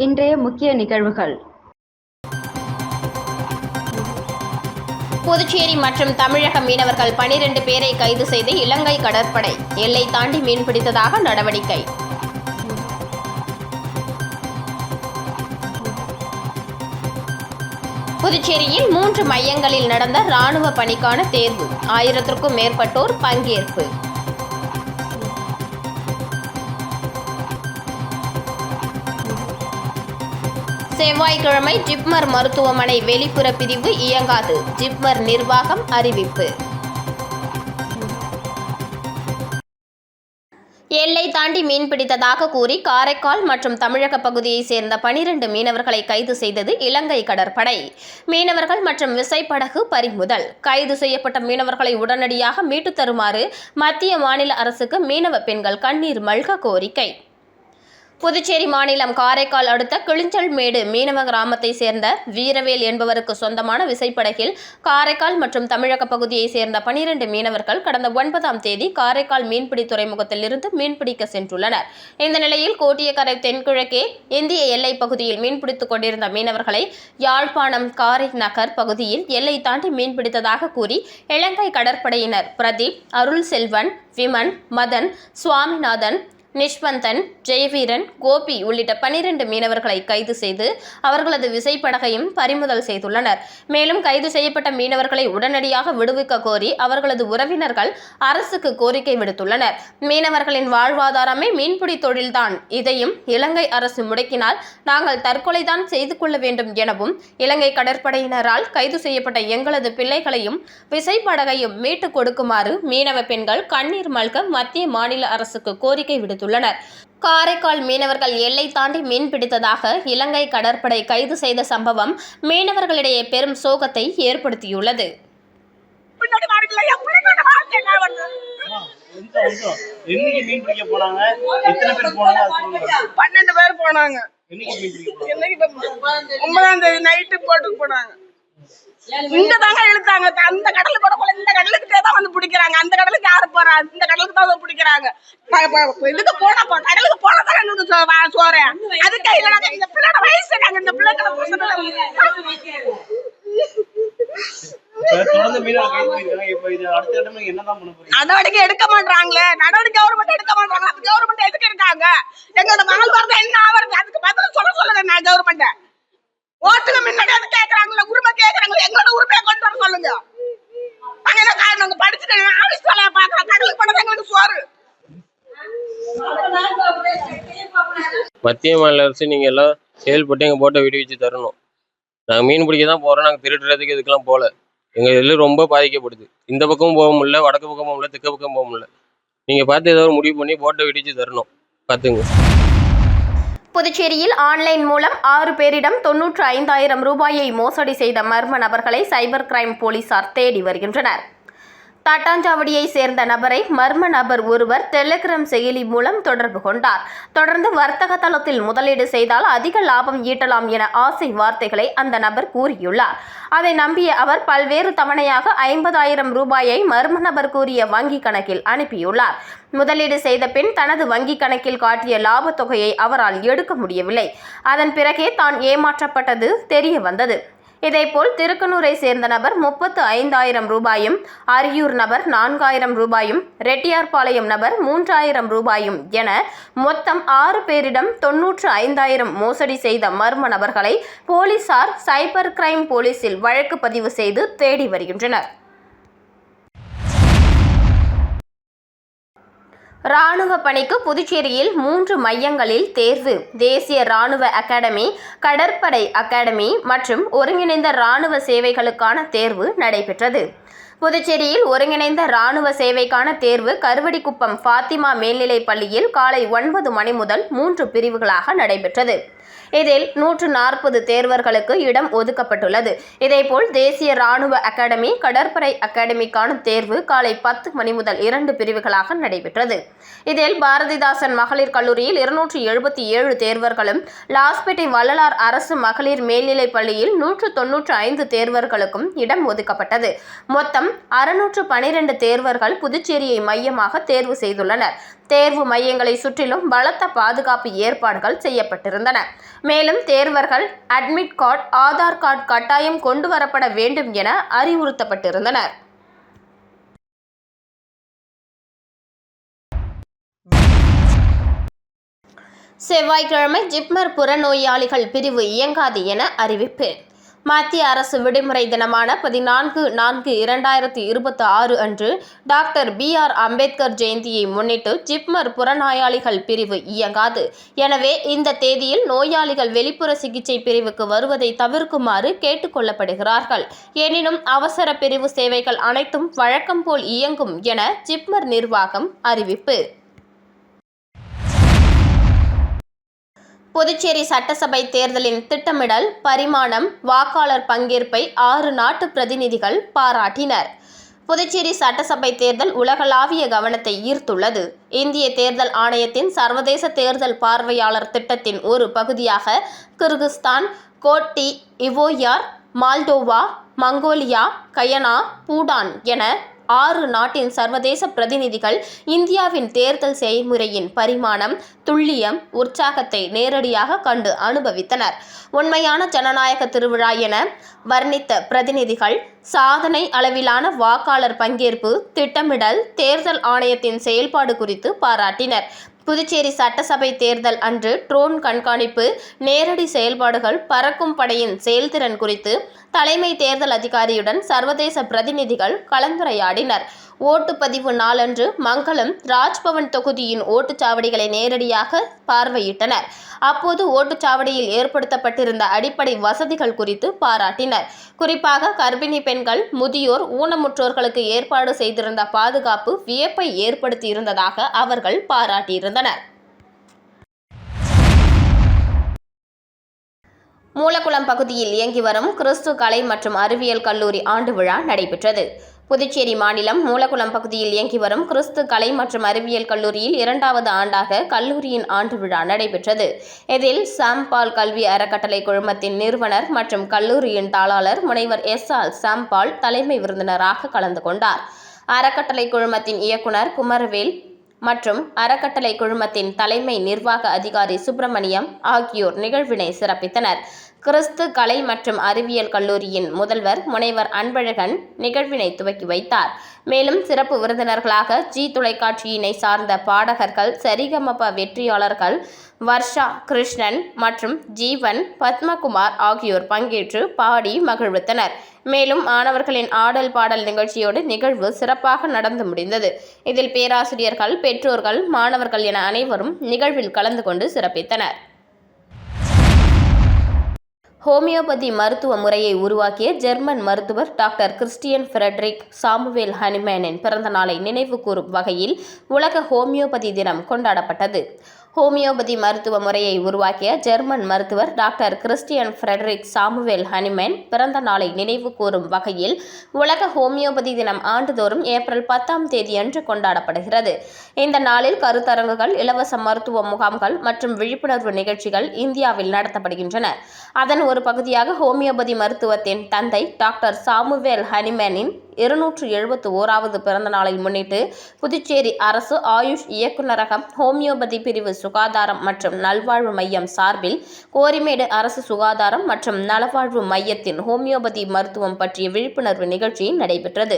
இன்றைய முக்கிய நிகழ்வுகள். புதுச்சேரி மற்றும் தமிழக மீனவர்கள் 12 பேரை கைது செய்து இலங்கை கடற்படை எல்லை தாண்டி மீன்பிடித்ததாக நடவடிக்கை. புதுச்சேரியில் 3 மையங்களில் நடந்த ராணுவ பணிக்கான தேர்வு, 1000க்கும் மேற்பட்டோர் பங்கேற்பு. செவ்வாய்க்கிழமை ஜிப்மர் மருத்துவமனை வெளிப்புற பிரிவு இயங்காது, ஜிப்மர் நிர்வாகம் அறிவிப்பு. எல்லை தாண்டி மீன்பிடித்ததாக கூறி காரைக்கால் மற்றும் தமிழக பகுதியைச் சேர்ந்த 12 மீனவர்களை கைது செய்தது இலங்கை கடற்படை. மீனவர்கள் மற்றும் விசைப்படகு பறிமுதல். கைது செய்யப்பட்ட மீனவர்களை உடனடியாக மீட்டுத் தருமாறு மத்திய மாநில அரசுக்கு மீனவ பெண்கள் கண்ணீர் மல்க கோரிக்கை. புதுச்சேரி மாநிலம் காரைக்கால் அடுத்த கிளிஞ்சல்மேடு மீனவ கிராமத்தை சேர்ந்த வீரவேல் என்பவருக்கு சொந்தமான விசைப்படகில் காரைக்கால் மற்றும் தமிழக பகுதியைச் சேர்ந்த 12 மீனவர்கள் கடந்த 9ஆம் தேதி காரைக்கால் மீன்பிடி துறைமுகத்தில் இருந்து மீன்பிடிக்க சென்றுள்ளனர். இந்த நிலையில் கோட்டியக்கரை தென்கிழக்கே இந்திய எல்லைப் பகுதியில் மீன்பிடித்துக் கொண்டிருந்த மீனவர்களை யாழ்ப்பாணம் காரை நகர் பகுதியில் எல்லை தாண்டி மீன்பிடித்ததாக கூறி இலங்கை கடற்படையினர் பிரதீப், அருள் செல்வன், விமன், மதன், சுவாமிநாதன், நிஷ்வந்தன், ஜெயவீரன், கோபி உள்ளிட்ட 12 மீனவர்களை கைது செய்து அவர்களது விசைப்படகையும் பறிமுதல் செய்துள்ளனர். மேலும் கைது செய்யப்பட்ட மீனவர்களை உடனடியாக விடுவிக்க கோரி அவர்களது உறவினர்கள் அரசுக்கு கோரிக்கை விடுத்துள்ளனர். மீனவர்களின் வாழ்வாதாரமே மீன்பிடி தொழில்தான், இதையும் இலங்கை அரசு முடக்கினால் நாங்கள் தற்கொலைதான் செய்து கொள்ள வேண்டும் எனவும் இலங்கை கடற்படையினரால் கைது செய்யப்பட்ட எங்களது பிள்ளைகளையும் விசைப்படகையும் மீட்டுக் கொடுக்குமாறு மீனவ பெண்கள் கண்ணீர் மல்க மத்திய மாநில அரசுக்கு கோரிக்கை விடுத்துள்ளனர். காரைக்கால் மீனவர்கள் எல்லை தாண்டி மீன்பிடித்ததாக இலங்கை கடற்படை கைது செய்த சம்பவம் மீனவர்களிடையே பெரும் சோகத்தை ஏற்படுத்தியுள்ளது. இங்க தாங்க இழுத்தாங்க, அந்த கடலுக்கு கூட இந்த கடலுக்கு தான் வந்து பிடிக்கிறாங்க. அந்த கடலுக்கு யாரு போறா? இந்த கடலுக்கு தான் பிடிக்கிறாங்க. இதுக்கு போனா கடலுக்கு போனதாங்க எங்களுக்கு சோறு. அதுக்கு இல்லைனாங்க இந்த பிள்ளையோட வயசு நாங்க இந்த பிள்ளைகளை நடவடிக்கை எடுக்க மாட்டாங்களே. நடவடிக்கை கவர்மெண்ட் எடுக்க மாட்டாங்க. அது கவர்மெண்ட் எதுக்கு இருக்காங்க? எங்களோட மகள் வரது என்ன ஆவறது? அதுக்கு பதில் சொல்லுங்க. நான் கவர்மெண்ட் ஓட்டுக்கு முன்னாடி அது கேட்கறாங்களா, உரிமை கேட்கறாங்களா? எங்களோட உரிமையை கொண்டு வர சொல்லுங்க. நாங்க என்ன காரணம் படிச்சுட்டு ஆபீஸ் வேலையை பார்க்கறோம். கடலுக்கு போனது எங்களுக்கு சோறு. மத்திய மாநில அரசு நீங்க எல்லாம் செயல்பட்டு எங்க போட்டை விடுவிச்சு தரணும். நாங்கள் மீன் பிடிக்க தான் போறோம். நாங்கள் திருடுறதுக்கு இதுக்கெல்லாம் போகல. எங்க இதில் ரொம்ப பாதிக்கப்படுது. இந்த பக்கமும் போக முடியல, வடக்கு பக்கம் போக முடியல, தெற்கு பக்கம் போக முடியல. நீங்க பார்த்து ஏதாவது முடிவு பண்ணி போட்டை விடுவிச்சு தரணும். பார்த்துங்க. புதுச்சேரியில் ஆன்லைன் மூலம் 6 பேரிடம் 95,000 ரூபாயை மோசடி செய்த மர்ம நபர்களை சைபர் கிரைம் போலீசார் தேடி வருகின்றனர். தட்டாஞ்சாவடியை சேர்ந்த நபரை மர்ம நபர் ஒருவர் டெலிகிராம் செயலி மூலம் தொடர்பு கொண்டார். தொடர்ந்து வர்த்தக தளத்தில் முதலீடு செய்தால் அதிக லாபம் ஈட்டலாம் என ஆசை வார்த்தைகளை அந்த நபர் கூறியுள்ளார். அதை நம்பிய அவர் பல்வேறு தவணையாக 50,000 ரூபாயை மர்ம நபர் கூறிய வங்கி கணக்கில் அனுப்பியுள்ளார். முதலீடு செய்த பின் தனது வங்கி கணக்கில் காட்டிய லாபத் தொகையை அவரால் எடுக்க முடியவில்லை. அதன் பிறகே தான் ஏமாற்றப்பட்டது தெரிய வந்தது. இதேபோல் திருக்கனூரை சேர்ந்த நபர் 35,000 ரூபாயும், அரியூர் நபர் 4,000 ரூபாயும், ரெட்டியார்பாளையம் நபர் 3,000 ரூபாயும் என மொத்தம் 6 பேரிடம் 95,000 மோசடி செய்த மர்ம நபர்களை போலீசார் சைபர் கிரைம் போலீசில் வழக்கு பதிவு செய்து தேடி வருகின்றனர். ராணுவ பணிக்கு புதுச்சேரியில் 3 மையங்களில் தேர்வு. தேசிய ராணுவ அகாடமி, கடற்படை அகாடமி மற்றும் ஒருங்கிணைந்த ராணுவ சேவைகளுக்கான தேர்வு நடைபெற்றது. புதுச்சேரியில் ஒருங்கிணைந்த ராணுவ சேவைக்கான தேர்வு கருவடிக்குப்பம் ஃபாத்திமா மேல்நிலைப் பள்ளியில் காலை 9 மணி முதல் 3 பிரிவுகளாக நடைபெற்றது. இதில் 140 தேர்வர்களுக்கு இடம் ஒதுக்கப்பட்டுள்ளது. இதேபோல் தேசிய ராணுவ அகாடமி, கடற்படை அகாடமிக்கான தேர்வு காலை 10 மணி முதல் 2 பிரிவுகளாக நடைபெற்றது. இதில் பாரதிதாசன் மகளிர் கல்லூரியில் 277 தேர்வர்களும், லாஸ்பேட்டை வள்ளலார் அரசு மகளிர் மேல்நிலைப் பள்ளியில் 195 தேர்வர்களுக்கும் இடம் ஒதுக்கப்பட்டது. மொத்தம் 612 தேர்வர்கள் புதுச்சேரியை மையமாக தேர்வு செய்துள்ளனர். தேர்வு மையங்களை சுற்றிலும் பலத்த பாதுகாப்பு ஏற்பாடுகள் செய்யப்பட்டிருந்தன. மேலும் தேர்வர்கள் அட்மிட் கார்டு, ஆதார் கார்டு கட்டாயம் கொண்டு வரப்பட வேண்டும் என அறிவுறுத்தப்பட்டிருந்தனர். செவ்வாய்க்கிழமை ஜிப்மர் புறநோயாளிகள் பிரிவு இயங்காது என அறிவிப்பு. மத்திய அரசு விடுமுறை தினமான 14/4/2026 அன்று டாக்டர் BR அம்பேத்கர் ஜெயந்தியை முன்னிட்டு ஜிப்மர் புறநோயாளிகள் பிரிவு இயங்காது. எனவே இந்த தேதியில் நோயாளிகள் வெளிப்புற சிகிச்சை பிரிவுக்கு வருவதை தவிர்க்குமாறு கேட்டுக் கொள்ளப்படுகிறார்கள். எனினும் அவசர பிரிவு சேவைகள் அனைத்தும் வழக்கம் போல் இயங்கும் என ஜிப்மர் நிர்வாகம் அறிவிப்பு. புதுச்சேரி சட்டசபை தேர்தலின் திட்டமிடல், பரிமாணம், வாக்காளர் பங்கேற்பை 6 நாட்டு பிரதிநிதிகள் பாராட்டினர். புதுச்சேரி சட்டசபை தேர்தல் உலகளாவிய கவனத்தை ஈர்த்துள்ளது. இந்திய தேர்தல் ஆணையத்தின் சர்வதேச தேர்தல் பார்வையாளர் திட்டத்தின் ஒரு பகுதியாக Kyrgyzstan, Cote d' Ivoire, Moldova, Mongolia, Guyana, Bhutan என 6 நாட்டின் சர்வதேச பிரதிநிதிகள் இந்தியாவின் தேர்தல் செயல்முறையின் பரிமாணம், துல்லியம், உற்சாகத்தை நேரடியாக கண்டு அனுபவித்தனர். உண்மையான ஜனநாயக திருவிழா என வர்ணித்த பிரதிநிதிகள் சாதனை அளவிலான வாக்காளர் பங்கேற்பு, திட்டமிடல், தேர்தல் ஆணையத்தின் செயல்பாடு குறித்து பாராட்டினர். புதுச்சேரி சட்டசபை தேர்தல் அன்று ட்ரோன் கண்காணிப்பு, நேரடி செயல்பாடுகள், பறக்கும் படையின் செயல்திறன் குறித்து தலைமை தேர்தல் அதிகாரியுடன் சர்வதேச பிரதிநிதிகள் கலந்துரையாடினர். ஓட்டுப்பதிவு நாளன்று மங்களம், ராஜ்பவன் தொகுதியின் ஓட்டுச்சாவடிகளை நேரடியாக பார்வையிட்டனர். அப்போது ஓட்டுச்சாவடியில் ஏற்படுத்தப்பட்டிருந்த அடிப்படை வசதிகள் குறித்து பாராட்டினர். குறிப்பாக கர்ப்பிணி பெண்கள், முதியோர், ஊனமுற்றோர்களுக்கு ஏற்பாடு செய்திருந்த பாதுகாப்பு வியப்பை ஏற்படுத்தியிருந்ததாக அவர்கள் பாராட்டியிருந்தனர். மூலக்குளம் பகுதியில் இயங்கி வரும் கிறிஸ்து கலை மற்றும் அறிவியல் கல்லூரி ஆண்டு விழா நடைபெற்றது. புதுச்சேரி மாநிலம் மூலக்குளம் பகுதியில் இயங்கி வரும் கிறிஸ்து கலை மற்றும் அறிவியல் கல்லூரியில் 2வது ஆண்டாக கல்லூரியின் ஆண்டு விழா நடைபெற்றது. இதில் சாம்பால் கல்வி அறக்கட்டளை குழுமத்தின் நிறுவனர் மற்றும் கல்லூரியின் தாளாளர் முனைவர் SR சாம்பால் தலைமை விருந்தினராக கலந்து கொண்டார். அறக்கட்டளை குழுமத்தின் இயக்குனர் குமரவேல் மற்றும் அறக்கட்டளை குழுமத்தின் தலைமை நிர்வாக அதிகாரி சுப்பிரமணியம் ஆகியோர் நிகழ்வினை சிறப்பித்தனர். கிறிஸ்து கலை மற்றும் அறிவியல் கல்லூரியின் முதல்வர் முனைவர் அன்பழகன் நிகழ்வினை துவக்கி வைத்தார். மேலும் சிறப்பு விருந்தினர்களாக ஜி தொலைக்காட்சியினை சார்ந்த பாடகர்கள், சரிகமப வெற்றியாளர்கள் வர்ஷா, கிருஷ்ணன் மற்றும் ஜீவன், பத்மகுமார் ஆகியோர் பங்கேற்று பாடி மகிழ்வித்தனர். மேலும் மாணவர்களின் ஆடல் பாடல் நிகழ்ச்சியோடு நிகழ்வு சிறப்பாக நடந்து முடிந்தது. இதில் பேராசிரியர்கள், பெற்றோர்கள், மாணவர்கள் என அனைவரும் நிகழ்வில் கலந்து கொண்டு சிறப்பித்தனர். ஹோமியோபதி மருத்துவ முறையை உருவாக்கிய ஜெர்மன் மருத்துவர் டாக்டர் கிறிஸ்டியன் ஃபிரெட்ரிக் சாமுவேல் ஹனிமேனின் பிறந்த நாளை நினைவு கூறும் வகையில் உலக ஹோமியோபதி தினம் கொண்டாடப்பட்டது. ஹோமியோபதி மருத்துவ முறையை உருவாக்கிய ஜெர்மன் மருத்துவர் doctor Christian Friedrich Samuel Hahnemann பிறந்த நாளை நினைவு கூறும் வகையில் உலக ஹோமியோபதி தினம் ஆண்டுதோறும் ஏப்ரல் 10ஆம் தேதியன்று கொண்டாடப்படுகிறது. இந்த நாளில் கருத்தரங்குகள், இலவச மருத்துவ முகாம்கள் மற்றும் விழிப்புணர்வு நிகழ்ச்சிகள் இந்தியாவில் நடத்தப்படுகின்றன. அதன் ஒரு பகுதியாக ஹோமியோபதி மருத்துவத்தின் தந்தை டாக்டர் சாமுவேல் ஹனிமேனின் 271வது பிறந்த நாளை முன்னிட்டு புதுச்சேரி அரசு ஆயுஷ் இயக்குநரகம், ஹோமியோபதி பிரிவு, சுகாதாரம் மற்றும் நல்வாழ்வு மையம் சார்பில் கோரிமேடு அரசு சுகாதாரம் மற்றும் நலவாழ்வு மையத்தின் ஹோமியோபதி மருத்துவம் பற்றிய விழிப்புணர்வு நிகழ்ச்சி நடைபெற்றது.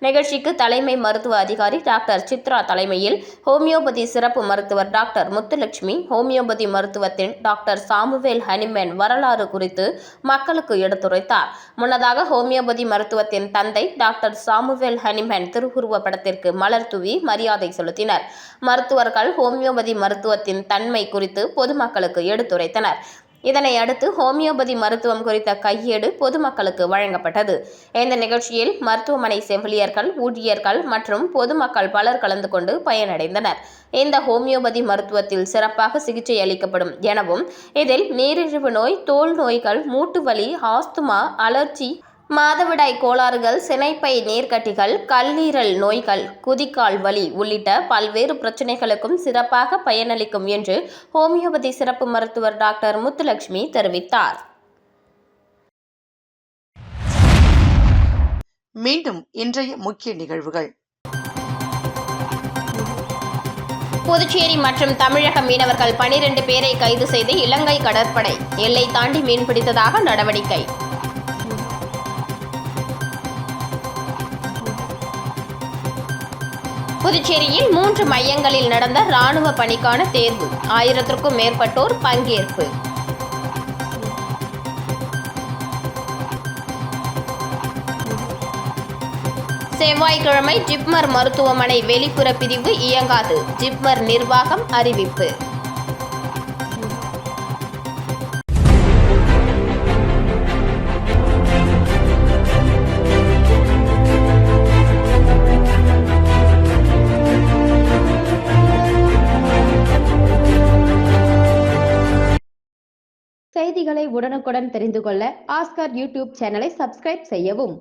நிகழ்ச்சிக்கு தலைமை மருத்துவ அதிகாரி டாக்டர் சித்ரா தலைமையில் ஹோமியோபதி சிறப்பு மருத்துவர் டாக்டர் முத்துலட்சுமி ஹோமியோபதி மருத்துவத்தின் டாக்டர் சாமுவேல் ஹனிமேன் வரலாறு குறித்து மக்களுக்கு எடுத்துரைத்தார். முன்னதாக ஹோமியோபதி மருத்துவத்தின் தந்தை டாக்டர் சாமுவேல் ஹனிமேன் திருவுருவ படத்திற்கு மலர் தூவி மரியாதை செலுத்தினர். மருத்துவர்கள் ஹோமியோபதி மருத்துவத்தின் தன்மை குறித்து பொதுமக்களுக்கு எடுத்துரைத்தனர். இதனை அடுத்து ஹோமியோபதி மருத்துவம் குறித்த கையேடு பொதுமக்களுக்கு வழங்கப்பட்டது. இந்த நிகழ்ச்சியில் மருத்துவமனை செவிலியர்கள், ஊழியர்கள் மற்றும் பொதுமக்கள் பலர் கலந்து கொண்டு பயனடைந்தனர். இந்த ஹோமியோபதி மருத்துவத்தில் சிறப்பாக சிகிச்சை அளிக்கப்படும் எனவும், இதில் நீரிழிவு நோய், தோல் நோய்கள், மூட்டு வலி, ஆஸ்துமா, அலர்ஜி, மாதவிடாய் கோளாறுகள், சினைப்பை நீர்க்கட்டிகள், கல்லீரல் நோய்கள், குதிகால் வலி உள்ளிட்ட பல்வேறு பிரச்சனைகளுக்கும் சிறப்பாக பயனளிக்கும் என்று ஹோமியோபதி சிறப்பு மருத்துவர் டாக்டர் முத்துலட்சுமி தெரிவித்தார். மீண்டும் இன்றைய முக்கிய நிகழ்வுகள். புதுச்சேரி மற்றும் தமிழக மீனவர்கள் 12 பேரை கைது செய்து இலங்கை கடற்படை எல்லை தாண்டி மீன்பிடித்ததாக நடவடிக்கை. புதுச்சேரியில் 3 மையங்களில் நடந்த ராணுவ பணிக்கான தேர்வு 1000க்கும் மேற்பட்டோர் பங்கேற்பு. செவ்வாய்க்கிழமை ஜிப்மர் மருத்துவமனை வெளிப்புற பிரிவு இயங்காது, ஜிப்மர் நிர்வாகம் அறிவிப்பு. செய்திகளை உடனுக்குடன் தெரிந்து கொள்ள ஆஸ்கார் யூடியூப் சேனலை சப்ஸ்கிரைப் செய்யவும்.